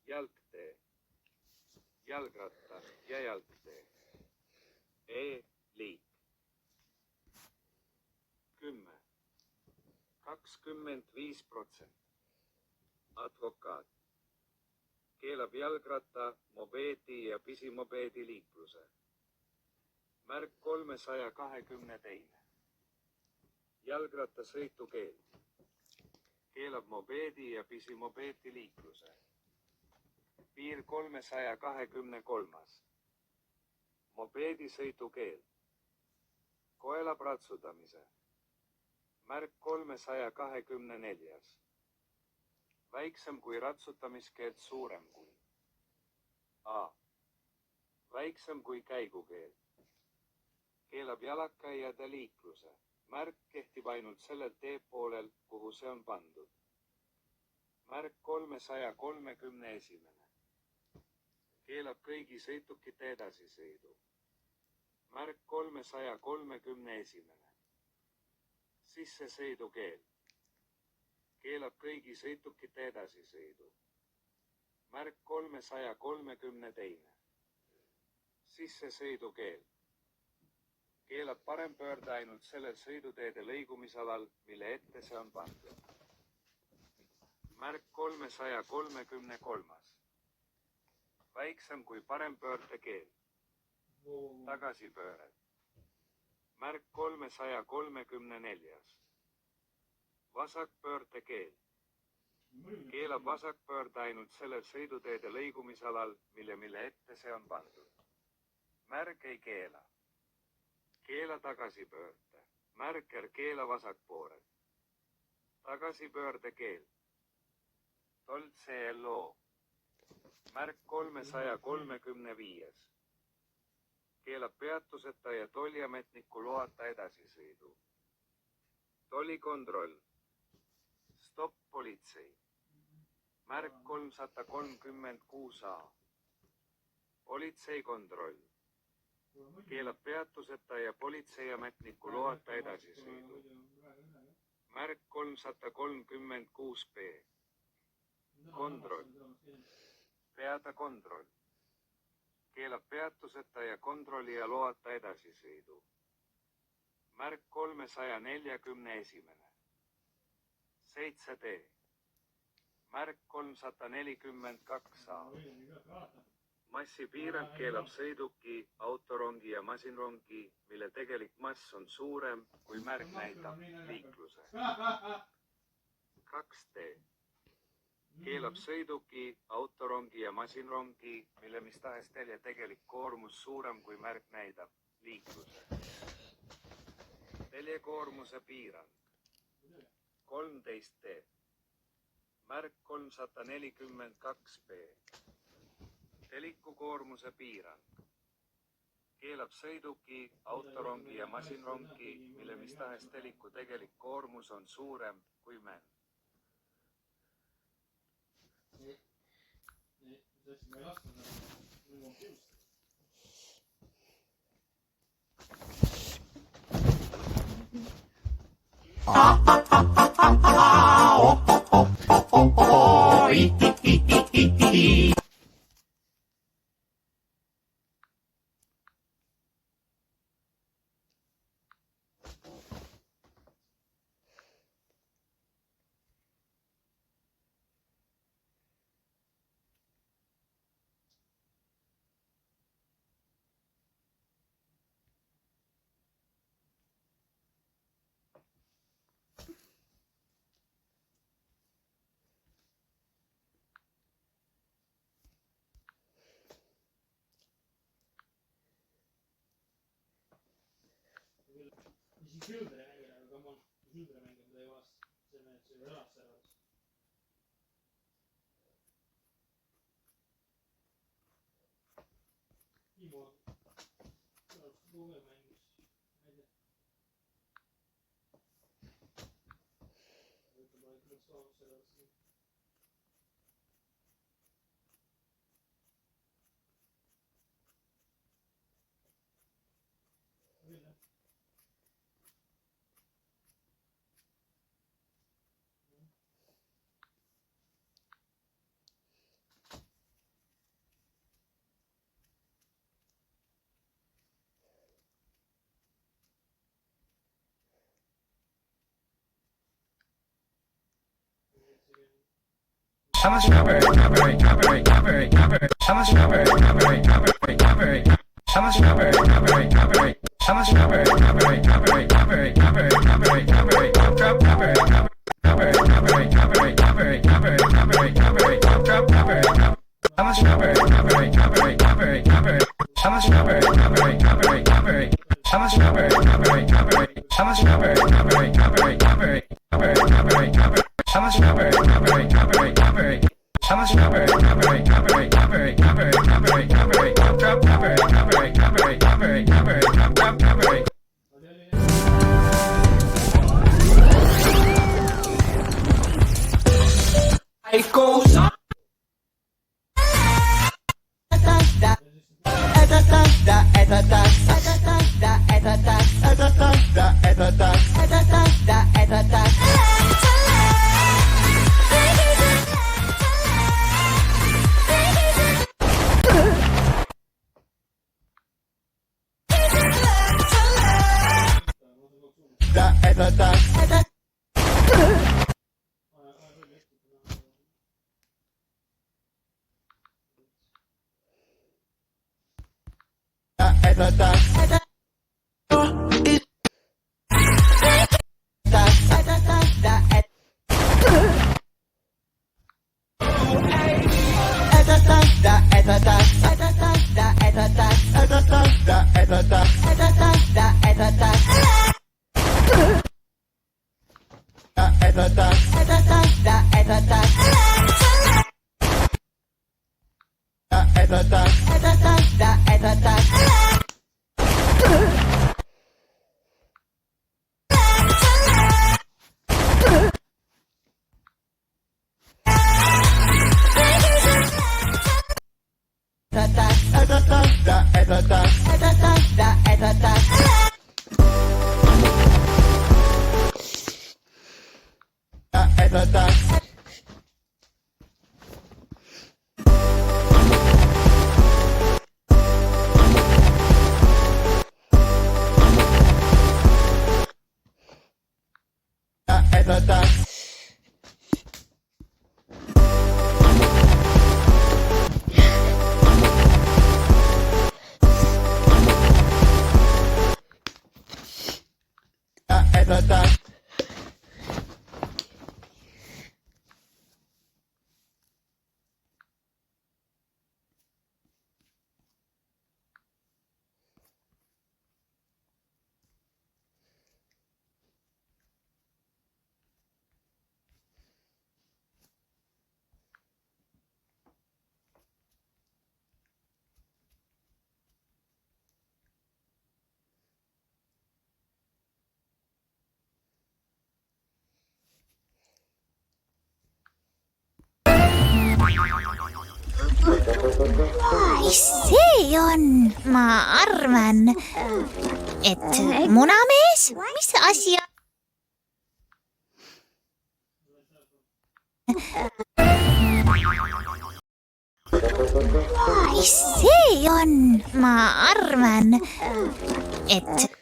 jalgtee, jalgratta ja jalgtee. E-liik. 10. 25%. Advokaat. Keelab jalgratta, mopeedi ja pisimopeedi liikluse. Märk 322. Jalgrattasõidukeeld. Keelab mopeedi ja pisimopeedi liikluse. Piir 323. Mopeedisõidukeeld. Koela pratsutamise. Märk 324. Väiksem kui ratsutamiskeeld, suurem kui. A. Väiksem kui käigukeeld. Keelab jalakäijate liikluse. Märk kehtib ainult sellel teepoolel, kuhu see on pandud. Märk 331. Keelab kõigi sõidukite edasisõidu. Märk 331. Sissesõidukeeld. Keelab kõigi sõidukite edasisõidu. Märk 332. Sissesõidukeeld. Keelab parempöörde ainult sellel sõiduteede lõigumisalal, mille ette see on pandud. Märk 333. Väiksem kui parempöörde keeld. Tagasipööred. Märk 334. Vasakpöörde keeld. Keelab vasakpöörde ainult sellel sõiduteede lõigumisalal, mille ette see on pandud. Märk ei keela. Keela tagasipöörde. Märker keela vasakpooled. Tagasipöörde keeld. Toll CLO. Märk 335. Keelab peatuseta ja tolliametniku loata edasisõidu. Tollikontroll. Stopp politsei. Märk 336A. Politseikontroll. Keelab peatuseta ja politseiametniku loata edasisõidu. Märk 336B. Kontroll. Peada kontroll. Keelab peatuseta ja kontrollija loata edasisõidu. Märk 341. 7D. Märk 342A. Massipiirang keelab sõiduki, autorongi ja masinrongi, mille tegelik mass on suurem, kui märk näitab, liikluse. 2D. Keelab sõiduki, autorongi ja masinrongi, mille mis tahes telje tegelik koormus suurem, kui märk näidab, liikluse. Teljekoormuse piirang. 13D. Märk 342B. Telikukoormuse piirang. Keelab sõiduki, autorongi ja masinrongi, mille mis tahes teliku tegelik koormus on suurem, kui märk. Silveri mängida, aga come on, Silveri mängida ei ole see mehed, see ei elab serveris. Timo, Lume mängis, ma ei tea. Ütleb, et nad saavad serveris. Vilja. See on, ma arvan, et munamees, mis asi see on, ma arvan, et